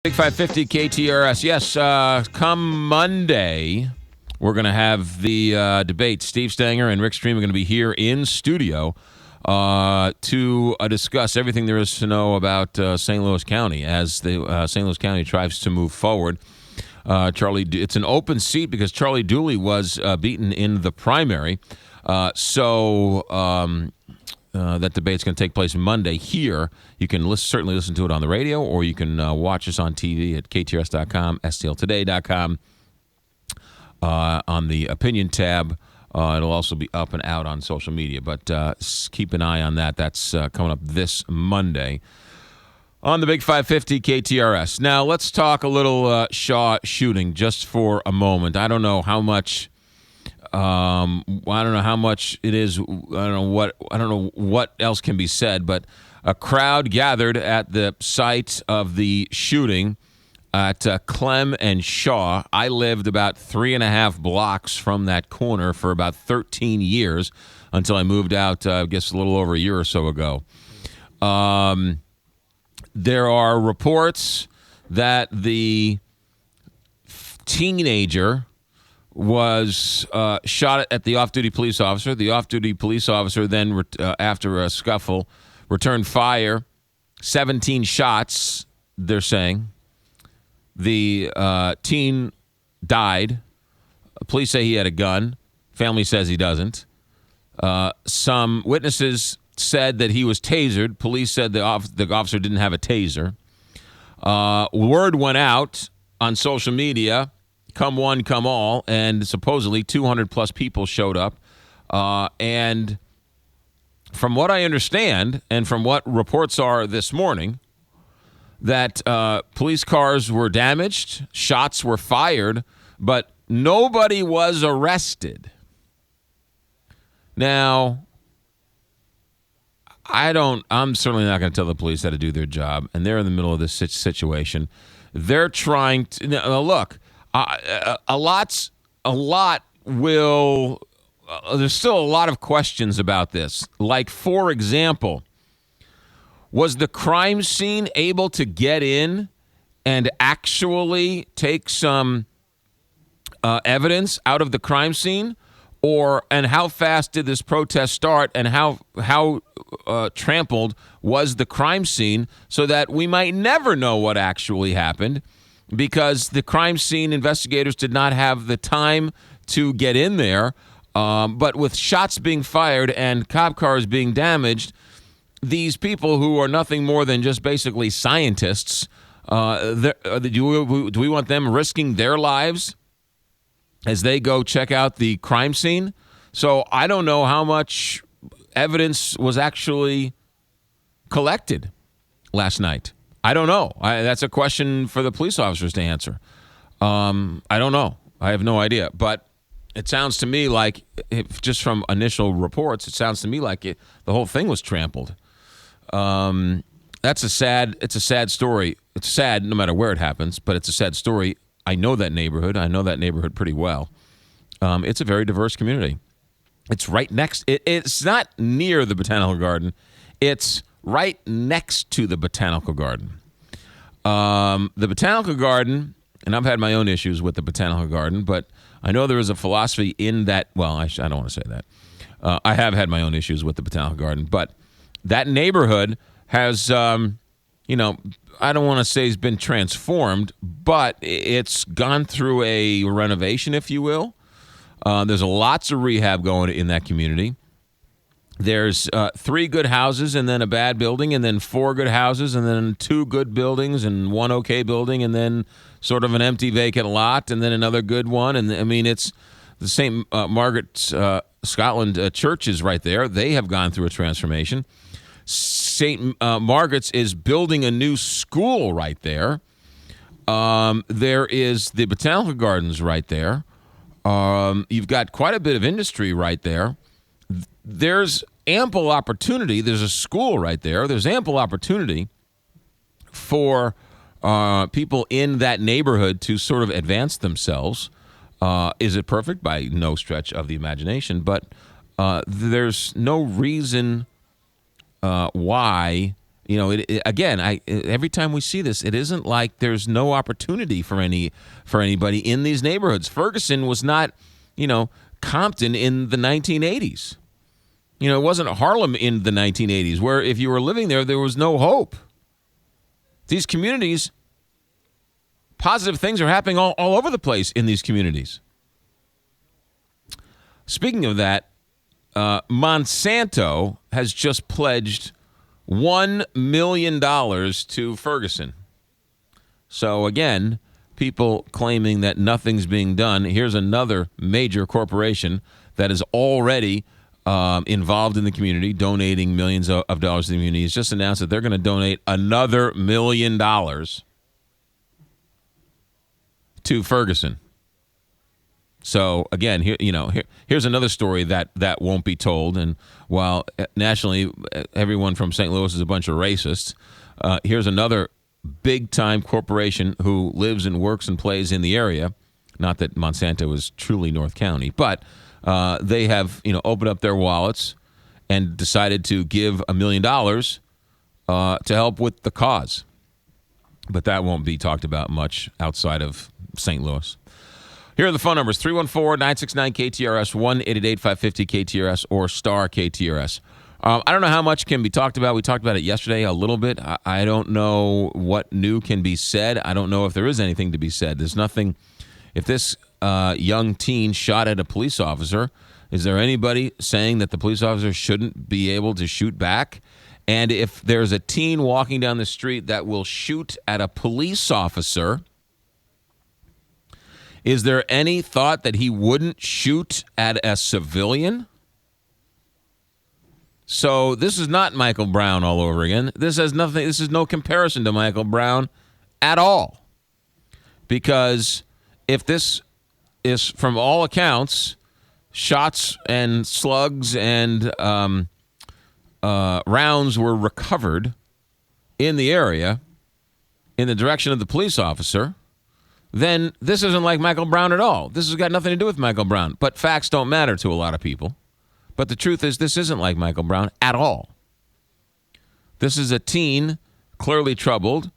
Big 550 KTRS. Yes, come Monday, we're going to have the debate. Steve Stanger and Rick Stream are going to be here in studio to discuss everything there is to know about St. Louis County as the St. Louis County tries to move forward. It's an open seat because Charlie Dooley was beaten in the primary. That debate's going to take place Monday here. You can certainly listen to it on the radio, or you can watch us on TV at ktrs.com, stltoday.com, on the opinion tab. It'll also be up and out on social media, but keep an eye on that. That's coming up this Monday on the Big 550 KTRS. Now, let's talk a little Shaw shooting just for a moment. I don't know how much... I don't know how much it is. I don't know what else can be said, but a crowd gathered at the site of the shooting at Clem and Shaw. I lived about 3.5 blocks from that corner for about 13 years until I moved out, I guess, a little over a year or so ago. There are reports that the teenager was shot at the off-duty police officer. The off-duty police officer then, after a scuffle, returned fire. 17 shots, they're saying. The teen died. Police say he had a gun. Family says he doesn't. Some witnesses said that he was tasered. Police said the officer didn't have a taser. Word went out on social media, come one, come all, and supposedly 200-plus people showed up. And from what I understand, and from what reports are this morning, that police cars were damaged, shots were fired, but nobody was arrested. Now, I'm certainly not going to tell the police how to do their job, and they're in the middle of this situation. They're trying to, look, there's still a lot of questions about this. Like, for example, was the crime scene able to get in and actually take some evidence out of the crime scene? And how fast did this protest start, and how trampled was the crime scene, so that we might never know what actually happened, because the crime scene investigators did not have the time to get in there. But with shots being fired and cop cars being damaged, these people who are nothing more than just basically scientists, do we want them risking their lives as they go check out the crime scene? So I don't know how much evidence was actually collected last night. I don't know. That's a question for the police officers to answer. I don't know. I have no idea. But it sounds to me like, just from initial reports, it sounds to me like the whole thing was trampled. It's a sad story. It's sad no matter where it happens, but it's a sad story. I know that neighborhood. I know that neighborhood pretty well. It's a very diverse community. It's right next. It's not near the Botanical Garden. It's right next to the Botanical Garden. The Botanical Garden, and I've had my own issues with the Botanical Garden, but I know there is a philosophy in that. Well, I don't want to say that. I have had my own issues with the Botanical Garden, but that neighborhood has, I don't want to say it's been transformed, but it's gone through a renovation, if you will. There's lots of rehab going in that community. There's 3 good houses and then a bad building, and then 4 good houses and then 2 good buildings and 1 okay building, and then sort of an empty vacant lot and then another good one. And I mean, it's the St. Margaret's Scotland church is right there. They have gone through a transformation. St. Margaret's is building a new school right there. There is the Botanical Gardens right there. You've got quite a bit of industry right there. There's ample opportunity. There's a school right there. There's ample opportunity for people in that neighborhood to sort of advance themselves. Is it perfect? By no stretch of the imagination, but there's no reason why Every time we see this, it isn't like there's no opportunity for anybody in these neighborhoods. Ferguson was not, Compton in the 1980s. It wasn't Harlem in the 1980s, where if you were living there, there was no hope. These communities, positive things are happening all over the place in these communities. Speaking of that, Monsanto has just pledged $1 million to Ferguson. So again, people claiming that nothing's being done. Here's another major corporation that is already involved in the community, donating millions of dollars to the community. It's just announced that they're going to donate another $1 million to Ferguson. So again, here's another story that won't be told. And while nationally everyone from St. Louis is a bunch of racists, here's another big-time corporation who lives and works and plays in the area. Not that Monsanto is truly North County, but they have opened up their wallets and decided to give $1 million to help with the cause. But that won't be talked about much outside of St. Louis. Here are the phone numbers, 314-969-KTRS, 1-888-550-KTRS, or star KTRS. I don't know how much can be talked about. We talked about it yesterday a little bit. I don't know what new can be said. I don't know if there is anything to be said. There's nothing. If this young teen shot at a police officer, is there anybody saying that the police officer shouldn't be able to shoot back? And if there's a teen walking down the street that will shoot at a police officer, is there any thought that he wouldn't shoot at a civilian? So this is not Michael Brown all over again. This has nothing. This is no comparison to Michael Brown at all. Because if this is, from all accounts, shots and slugs and rounds were recovered in the area in the direction of the police officer, then this isn't like Michael Brown at all. This has got nothing to do with Michael Brown. But facts don't matter to a lot of people. But the truth is, this isn't like Michael Brown at all. This is a teen, clearly troubled.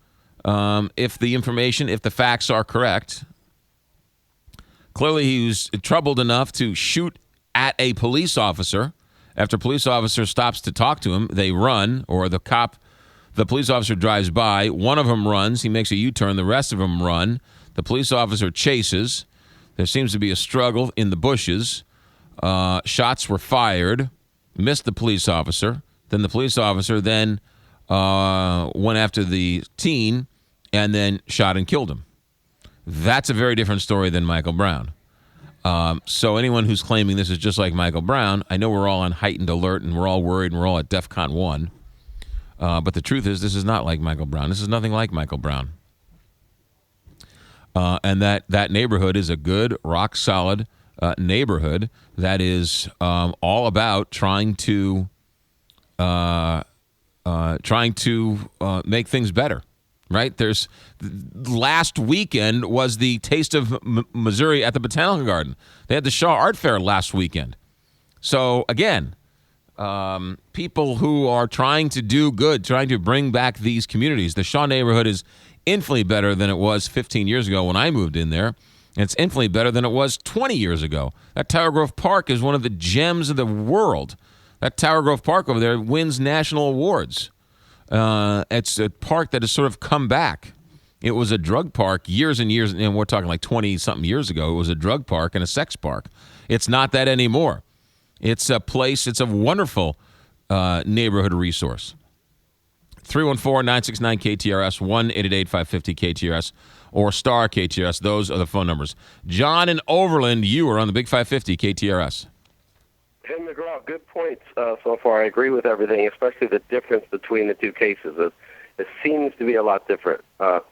If the facts are correct, clearly he was troubled enough to shoot at a police officer. After a police officer stops to talk to him, they run, or the police officer drives by. One of them runs. He makes a U-turn. The rest of them run. The police officer chases. There seems to be a struggle in the bushes. Shots were fired, missed the police officer. Then the police officer went after the teen and then shot and killed him. That's a very different story than Michael Brown. So anyone who's claiming this is just like Michael Brown, I know we're all on heightened alert and we're all worried and we're all at DEFCON 1. But the truth is, this is not like Michael Brown. This is nothing like Michael Brown. And that neighborhood is a good, rock-solid neighborhood that is all about trying to make things better, right? Last weekend was the Taste of Missouri at the Botanical Garden. They had the Shaw Art Fair last weekend. So again, people who are trying to do good, trying to bring back these communities. The Shaw neighborhood is infinitely better than it was 15 years ago when I moved in there. And it's infinitely better than it was 20 years ago. That Tower Grove Park is one of the gems of the world. That Tower Grove Park over there wins national awards. It's a park that has sort of come back. It was a drug park years and years, and we're talking like 20-something years ago. It was a drug park and a sex park. It's not that anymore. It's a place, it's a wonderful neighborhood resource. 314-969-KTRS, 1-888-550-KTRS, or star KTRS. Those are the phone numbers. John in Overland, you are on the Big 550 KTRS. Tim McGraw, good points so far. I agree with everything, especially the difference between the two cases. It seems to be a lot different. On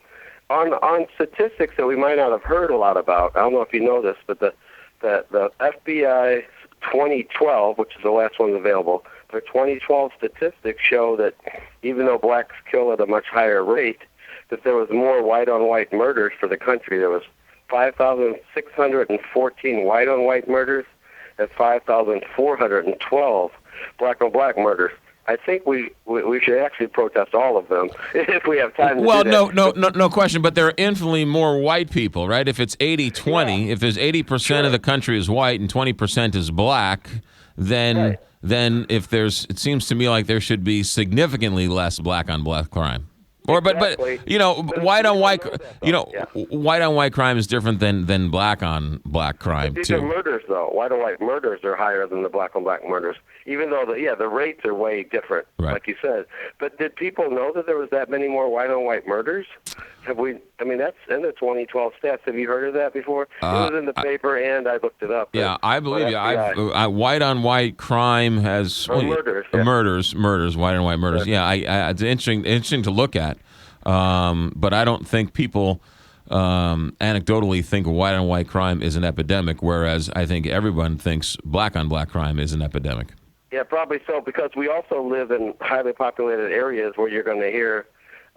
statistics that we might not have heard a lot about, I don't know if you know this, but the FBI 2012, which is the last one available, their 2012 statistics show that even though blacks kill at a much higher rate, that there was more white-on-white murders for the country. There was 5,614 white-on-white murders and 5,412 black-on-black murders. I think we should actually protest all of them if we have time to Well, do that. no question, but there are infinitely more white people, right? If it's 80-20, if there's 80% of the country is white and 20% is black, then if there's, it seems to me like there should be significantly less black on black crime. Or, Exactly. but white on white, Yeah. white on white crime is different than black on black crime These are too. murders, though. White on white murders are higher than the black on black murders, even though the rates are way different, Right. like you said. But did people know that there was that many more white on white murders? Have we? I mean, that's in the 2012 stats. Have you heard of that before? It was in the paper, and I looked it up. Yeah, I believe you. FBI. White on white crime has murders, yeah. murders, white on white murders. Yeah, it's interesting to look at, but I don't think people anecdotally think white on white crime is an epidemic, whereas I think everyone thinks black on black crime is an epidemic. Yeah, probably so, because we also live in highly populated areas where you're going to hear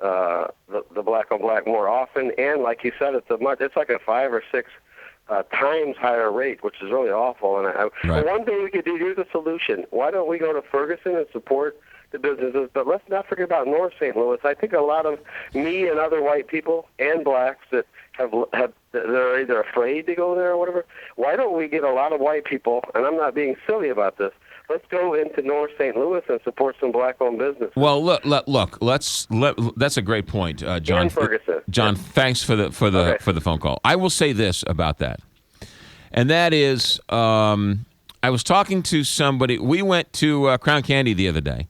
the black on black more often, and like you said, it's like a 5 or 6 times higher rate, which is really awful. And Right. one thing we could do, here's a solution. Why don't we go to Ferguson and support the businesses? But let's not forget about North St. Louis. I think a lot of me and other white people and blacks that they're either afraid to go there or whatever. Why don't we get a lot of white people? And I'm not being silly about this. Let's go into North St. Louis and support some black-owned businesses. Well, look. That's a great point, John. And Ferguson. John, thanks for the phone call. I will say this about that, and that is, I was talking to somebody. We went to Crown Candy the other day,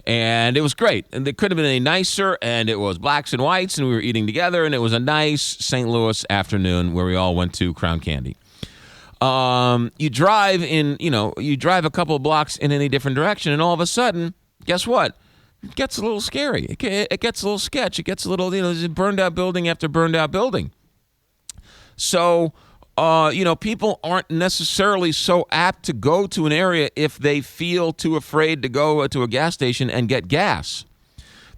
and it was great. And it couldn't have been any nicer. And it was blacks and whites, and we were eating together, and it was a nice St. Louis afternoon where we all went to Crown Candy. You drive a couple of blocks in any different direction, and all of a sudden, guess what? It gets a little scary. It gets a little sketch. It gets a little, there's burned out building after burned out building. So, people aren't necessarily so apt to go to an area if they feel too afraid to go to a gas station and get gas.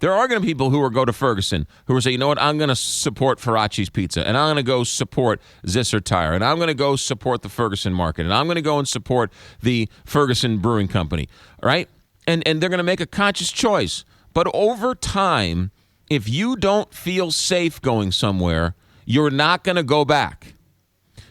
There are going to be people who will go to Ferguson who will say, you know what, I'm going to support Faraci's Pizza, and I'm going to go support Zisser Tire, and I'm going to go support the Ferguson Market, and I'm going to go and support the Ferguson Brewing Company, right? And they're going to make a conscious choice. But over time, if you don't feel safe going somewhere, you're not going to go back.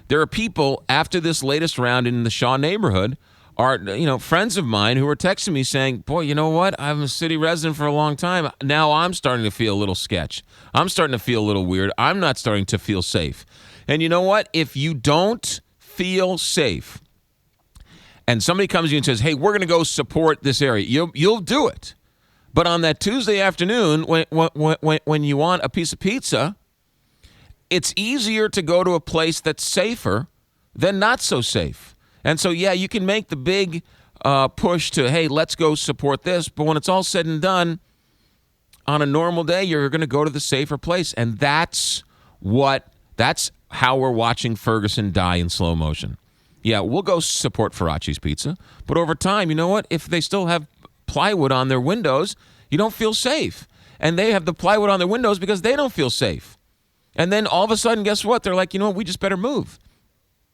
There are people after this latest round in the Shaw neighborhood are, friends of mine who are texting me saying, boy, you know what? I'm a city resident for a long time. Now I'm starting to feel a little sketch. I'm starting to feel a little weird. I'm not starting to feel safe. And you know what? If you don't feel safe and somebody comes to you and says, hey, we're going to go support this area, you'll do it. But on that Tuesday afternoon, when you want a piece of pizza, it's easier to go to a place that's safer than not so safe. And so, yeah, you can make the big push to, hey, let's go support this. But when it's all said and done, on a normal day, you're going to go to the safer place. And that's how we're watching Ferguson die in slow motion. Yeah, we'll go support Faraci's Pizza. But over time, you know what? If they still have plywood on their windows, you don't feel safe. And they have the plywood on their windows because they don't feel safe. And then all of a sudden, guess what? They're like, we just better move.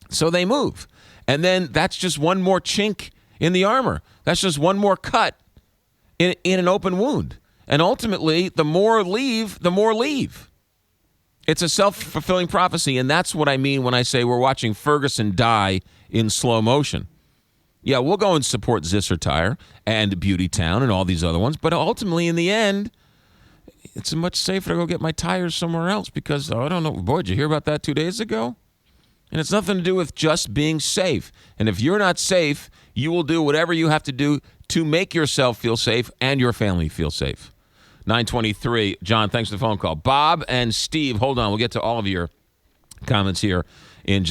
So they move. And then that's just one more chink in the armor. That's just one more cut in an open wound. And ultimately, the more leave, the more leave. It's a self-fulfilling prophecy, and that's what I mean when I say we're watching Ferguson die in slow motion. Yeah, we'll go and support Zisser Tire and Beauty Town and all these other ones, but ultimately, in the end, it's much safer to go get my tires somewhere else because, I don't know, boy, did you hear about that 2 days ago? And it's nothing to do with just being safe. And if you're not safe, you will do whatever you have to do to make yourself feel safe and your family feel safe. 923. John, thanks for the phone call. Bob and Steve, hold on. We'll get to all of your comments here